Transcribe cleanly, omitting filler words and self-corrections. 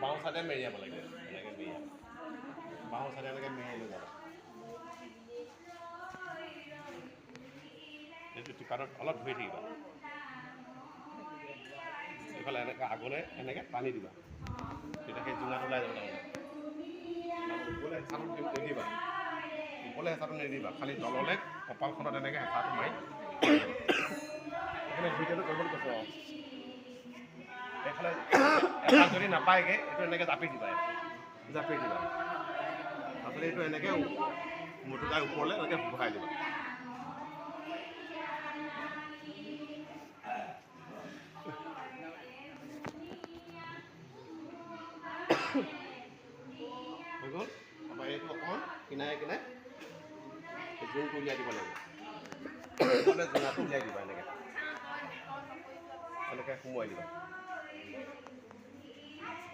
বাওঁ চাইডে মেৰিয়াব লাগে এনেকৈ মেৰিয়াব বাওঁ চাইডে এনেকৈ মেৰিয়াই লৈ যাবা এইটো টিপাৰত অলপ ধৰি থাকিবা এইফালে এনেকৈ আগলৈ এনেকৈ টানি দিবা তেতিয়া সেই জোঙাটো ওলাই যাব তাৰমানে ওপৰলৈ হেঁচাটো নিদিবা ওপৰলৈ হেঁচাটো নিদিবা খালি তললৈ কপালখনত এনেকৈ হেঁচাটো মাৰি এইফালে ভিডিঅ'টো কৰিবলৈ কৈছোঁ আৰু এইফালে এটা যদি নাপায়গৈ এইটো এনেকৈ জাপি দিবা তাৰপিছত এইটো এনেকৈ মুঠুকাই ওপৰলৈ এনেকৈ বহাই দিবা হৈ গ'ল তাৰপৰা এইটো অকণমান কিনাৰে জোংটো উলিয়াই দিব লাগিব জোঙাটো উলিয়াই দিবা এনেকৈ সোমোৱাই দিবা